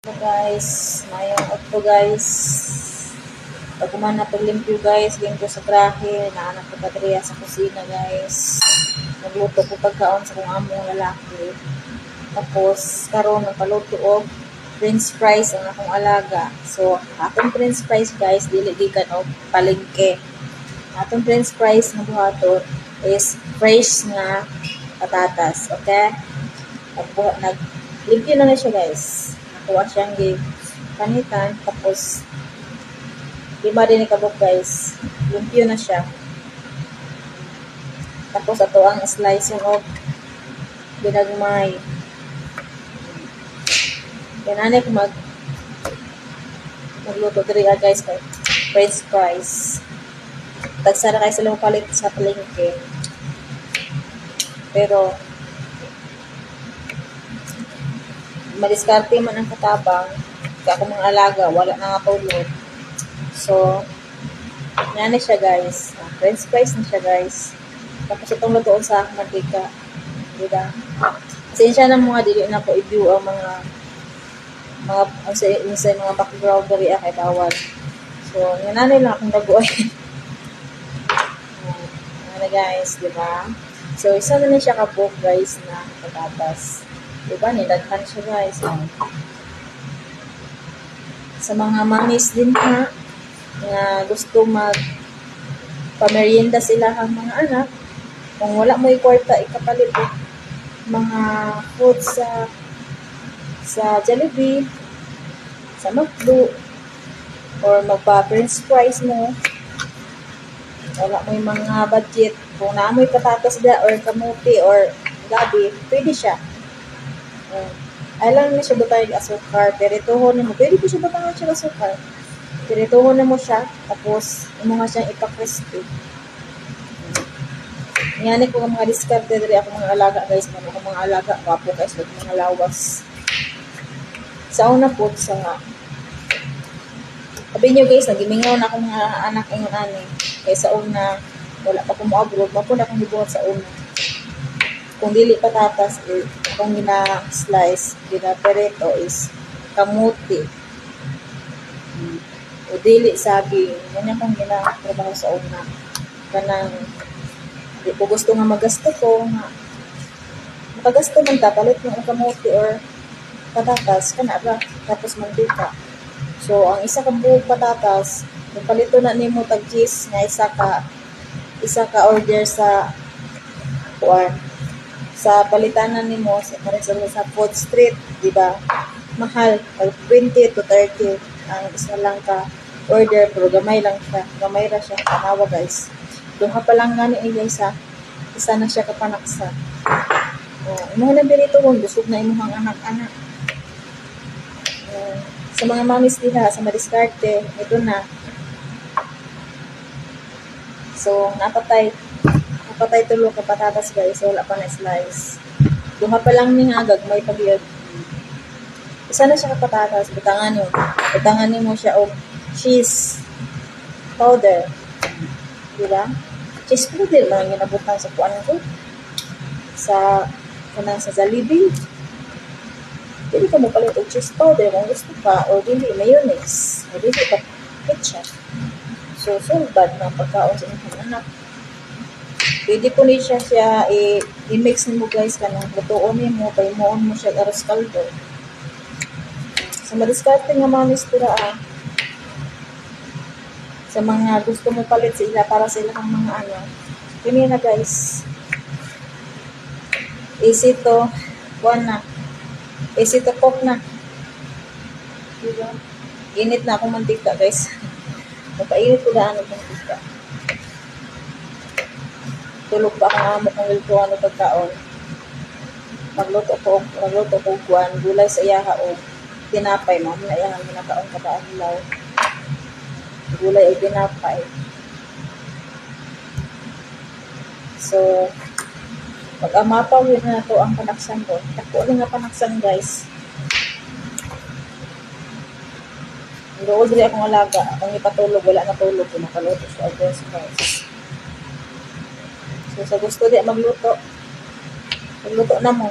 Guys, mayong otto guys. Pag kumana paglimpyo guys, limpyo sa grahe, naanak ko patriya sa kusina guys. Nagluto ko pagkaon sa kung among lalaki. Tapos, karon nagpaluto og french fries ang akong alaga. So, atong french fries guys, dili gikan og palengke. Atong french fries nga buhaton is fresh nga patatas, okay? Limpyo na siya guys. Nakuha siyang panitan, tapos lima din ikabok guys. Limpyo na siya. Tapos ato ang slice og binagmay. Yan anay ko magluto diri guys kay french fries. Tagsara kay sa palit sa palengke. Pero madiskarte man ang katabang kaya ako mga alaga, wala na nga tulog. So, yan siya guys. French fries na siya guys. Tapos itong lutoon sa mantika. Diba? Pasensya na mga dili na ko i-view ang mga background dari kay bawal. So, yan lang akong dagoy. Yan guys, diba? So, isa na siya kabok guys na patatas. Diba? Nilaghan siya guys. Sa mga mamis din ha, na gusto pamerienda sila ang mga anak, kung wala mo ikwarta, ikapalit mga food sa Jollibee, sa McDo, or magpa-french fries mo, wala mo yung mga budget, kung naamoy patatas da, or kamuti, or gabi, pwede siya. Alam na siya butay asukar, perituhon mo, pwede po siya butang siya asukar. Perituhon mo siya, tapos imo nga siyang ipa-crispy. Yan ko mga diskarte diri ako mga alaga guys, mga alaga, wapo guys, mga lawas. Sa una po, sabi nyo guys, nagimingaw na akong mga anak ingon ani. Kaya sa una, wala pa akong mo-abroad, mapun akong gibuhat sa una. Kung dili patatas, kung gina-slice, gina-perito is kamuti. O dili saging. Ganyan kung gina-trabaho sa una. Kanang, di ko gusto nga magasto ko, nga makagasto man ta, palit mo ang kamuti or patatas, kana ba? Tapos mantika. So, ang isa ka buong patatas, palito na nimo tag cheese nga isa ka order sa sa palitanan nimo sa food street, di ba? Mahal, 20 to 30 ang isa lang ka order, pero gamay lang siya, gamay ra siya, tanawa guys. Duha pa lang gani guys ha, isa na siya kapanaksa. Imo na dito kung busog na imong anak-anak. Sa mga mamis diha sa madiskarte, ito na. So, napatay tulo ka patatas guys, so wala pa na slice. Duha pa lang ni hagag may pagyod. Isa na siya ka patatas, butangan mo siya og cheese powder. Diba? Cheese powder lang ginabutang sa kuan ko. Sa Jollibee. Dili ka mo palit og cheese powder kung gusto ka, o dili mayonnaise, o dili ka ketchup. So bad na pagkaon sa inyong anak. Pwede ko ni siya i-mix nimo guys kanang lutoon nimo, paimuon mo siya aros kaldo. Sa madiskarte nga mamis tira sa mga gusto mo palit sa ila para sa ilang mga ano. Kini na guys. Easy to cook na. Diba? Init na akong mantika guys. Napainit ko daan ang mantika. Tulog pa ako nga mo kung iltuan o pagkaon. Magluto ko kuwan, gulay sa iyaha o tinapay, mamaya iyahan ginakaon ka ba ang hilaw. Gulay o tinapay. So, pag-amapaw yun na to ang panaksan ko. Tako lang nga panaksan guys. Doon dili akong alaga. Akong ipatulog, wala na tulog. Nakaluto sa address guys. So, sa gusto di magluto na mo.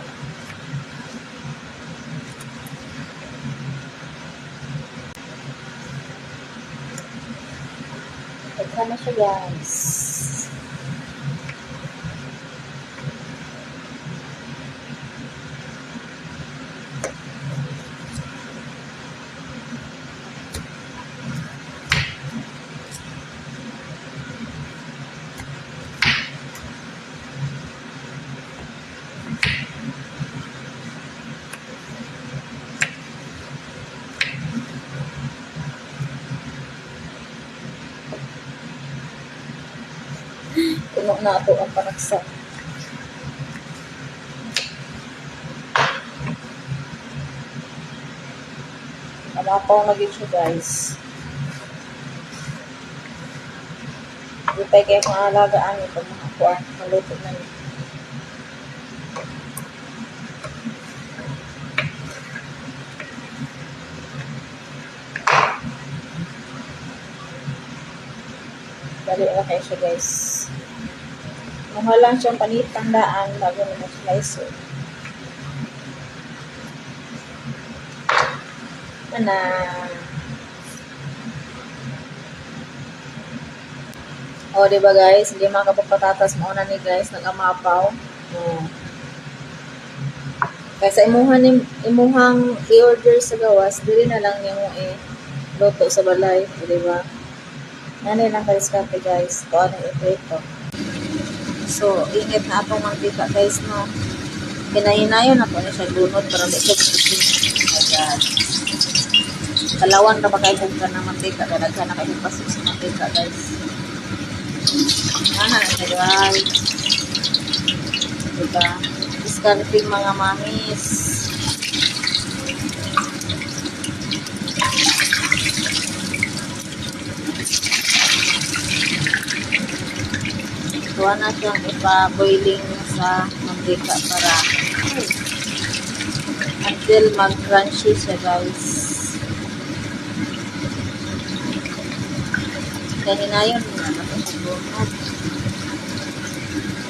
Ito na siya guys. Puno na ito ang panagsa. Amapaw na din siya guys. Hindi pa kayo maalagaan ito mga kuwan. Maluto na yun. Dali na kayo siya guys. Mahal lang siyang panitandaan bago na mag-slice. Ano? O, diba guys? Hindi makapagpatatas mo na ni guys. Nag-amapaw. O. Kaysa imuhang i-order sa gawas, dili na lang niyo luto sa balay. Diba? Nanay lang guys kape guys. Ito ano ito. So, init na atong mantika guys, no? Pinahinayon na po niya siya lunod para hindi siya bukusin. Ayan. Kalawan na ba kayo kung ka ng mantika? Dalaghan na kayo pasok sa mantika guys. Ano na siya guys. Diba? Discarding mga mamis. Kuha na siyang ipa-boiling sa mantika para until mag-crunchy siya guys. Kahinayon na napasabunod.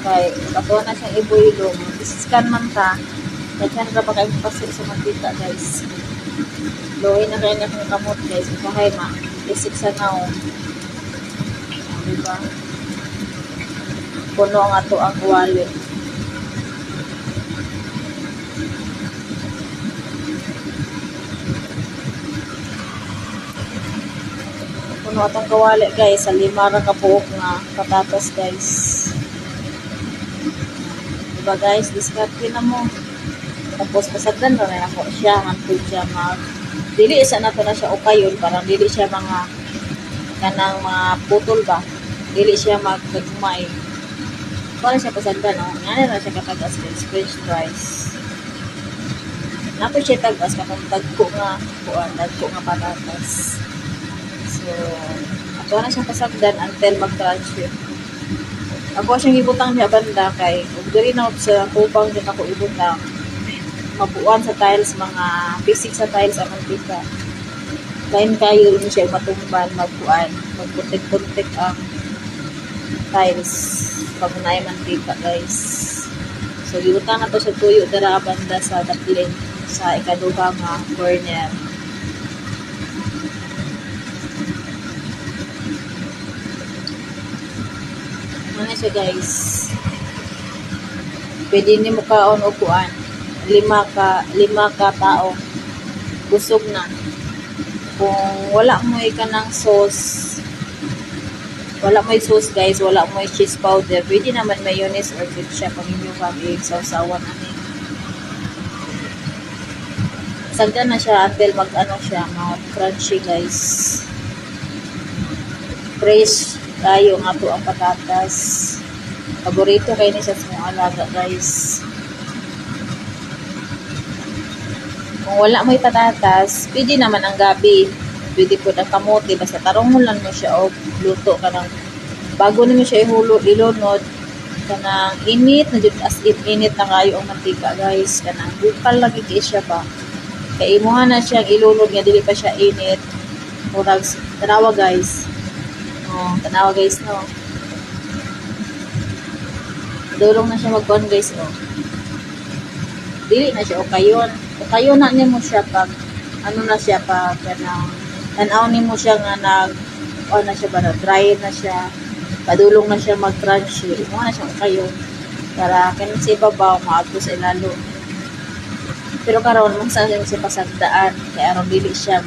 Okay, patuwa na siyang i-boilong. Isiskan man ta. Kaya na pa kayo pasok sa mantika guys. Luhin na kayo na kong kamot guys. Kahay ma. Isik sa now. Diba? Puno nga to ang kawali. Puno atong kawali guys. Sa 5 ra ka buok nga patatas guys. Diba guys? Discarte na mo. Tapos pasagdan ra na ako siya. Hantod siya mag. Dili isa na to na siya ukayon. Parang dili siya mga kanang mga putol ba. Dili siya magkagumay. Para siya pasagdan, no? Nga na siya katagas guys, french fries. Napo siya tagas kapag tagko nga patatas. So, ato na siya pasagdan until mag-crunchy. Ako siyang ibutang niya banda kay kung diri na sa kupang din ako ibutang. Mabuuan sa tiles, mga basic sa tiles ang mantika. Kain kayo ini siya matumban, magbuuan, magpuntik-puntik ang tiles. Pag unay mantika guys. So gibutan na to sa tuyo dara banda sa daplin sa ikaduha nga corner. Ano siya guys? Pwede ni mo kaon upuan. 5 ka tao. Busog na. Kung wala mo ka ng sauce, wala mo sauce guys, wala mo cheese powder, pwede naman mayonnaise or ketchup ang inyong pag-sausawan ani. Sagdan na siya until mag-ano siya, mag-crunchy guys. Fresh tayo nga po ang patatas. Paborito kayo ni sa mga alaga guys. Kung wala mo patatas, pwede naman ang gabi. Pwede po ang kamote, basta tarungulan mo siya o luto ka ng bago mo siya ilunod ka ng init na dyan as init na kayo ang mantika guys. Ka ng bukal lagi kayo siya ba. Kaya imuha na siya ilunod nga dili pa siya init. Murag tanawa guys. Tanawa guys no. Dulong na siya magkuhan guys no. Dili na siya o kayon na nimo siya pag ano na siya pag kanang tanaw nimo siya nga o na siya ba na dry na siya, padulong na siya mag-crunchy, imo na siya kayo para kanin sa ibabaw maadto sa ilalo. Pero karon mo sa siya pasagdaan kaya aron dili siya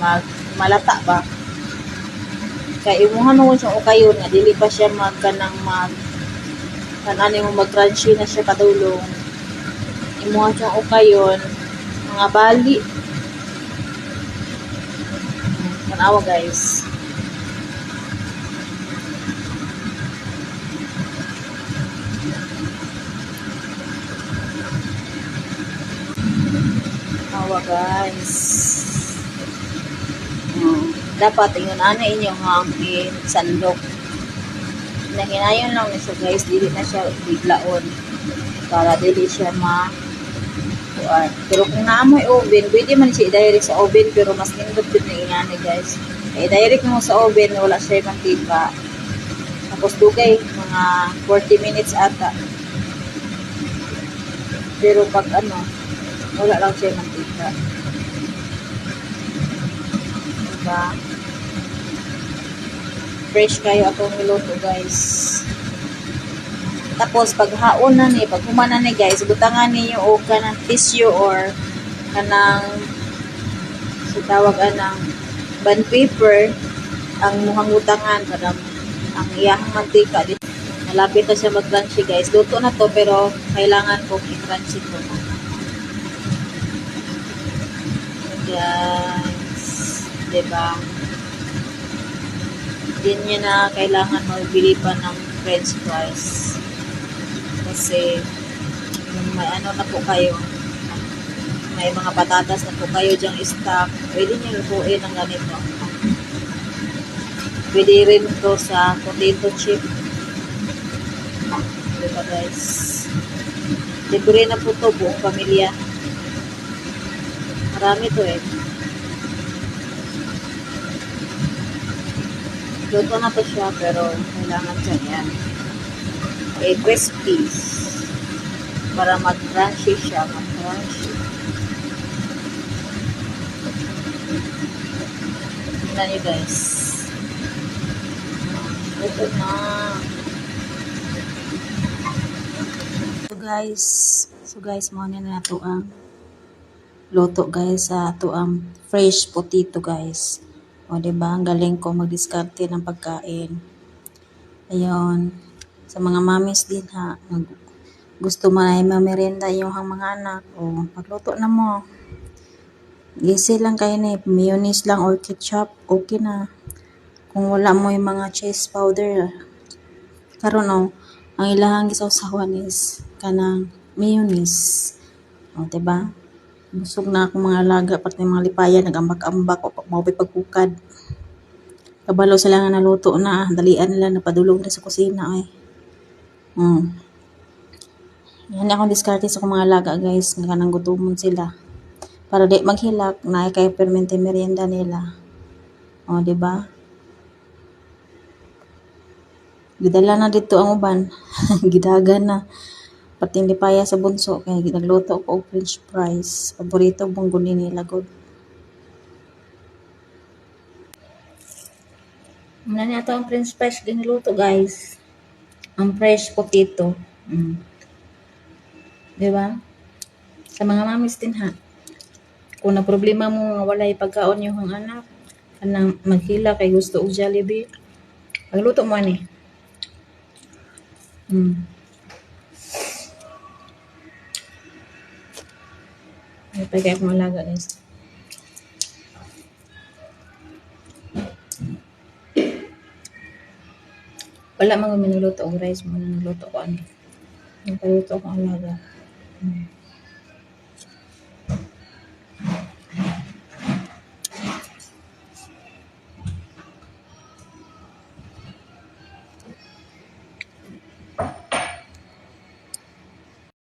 malata ba. Kaya imuha mo siya ukayon nga dili pa siya magkanang kanani mo mag-crunchy na siya padulong. Imuha siya ukayon mga bali. Tanawa guys. Tanawa guys. Dapat ingon ana inyo ang sandok. Nahinayon lang na siya guys, dili na siya biglaon para dili siya pero kung naamoy oven, pwede man siya i-direct sa oven pero mas nindot din na ingani guys. I-direct mo sa oven na wala siya mantika. Tapos dugay, mga 40 minutes ata. Pero pag wala lang siya mantika. Diba? Fresh kayo atong niluto guys. Tapos pag haon na ni, pag humana ni guys, butangan niyo o kanang tissue or kanang tawag anang bond paper ang muhang butangan kanang ang iyahang mantika dito. Malapit na siya mag-crunchy guys. Luto na to pero kailangan kong i-crunchy to. Guys, diba? Hindi nyo na kailangan magbili pa ng french fries. Kasi may na po kayo, may mga patatas na po kayo dyang stock, pwede nyo lutuin ng ganito. Pwede rin to sa potato chip. Diba guys? Libre na po to buong pamilya. Marami to eh. Luto na to siya pero kailangan siya yan. Crispy para mag-crunchy siya, mag-crunchy. Tignan nyo guys. Ito na. So guys, muna na ito ang luto guys sa ito ang fresh potato guys. O diba, ang galing ko mag-diskarte ng pagkain. Ayun. Sa mga mamis din ha, gusto mo na mamerenda yung mga anak, o magluto na mo. Easy lang kayo na, mayonnaise lang or ketchup, okay na. Kung wala mo yung mga cheese powder, karon ang ilahang gisawsawan is kanang mayonnaise. O, diba? Busog na akong mga alaga, pati mga lipayan, nag-ambak-ambak, o pagkukad. Kabalo sila nga naluto na, dalian nila, napadulog na sa kusina, ay. Yan akong diskarte sa mga alaga guys, nga kanang gutumon sila. Para di maghilak, na kay permente merienda nila. O, diba? Gidala na dito ang uban. Gidagan na. Pati lipaya sa bunso, kaya nagluto ko og french fries. Paborito mong guni nila god. Muna niya ito ang french fries din niluto guys. Ang fresh potato. Diba? Sa mga mamis din ha. Kung na problema mo nga walay pagkaon yung anak, kanang maghila kay gusto og Jollibee, magluto mo ani. Ay pa kaya akong alaga guys. Wala mga minuluto og rice mo na nagluto ko ano. Nagluto ko ang alaga.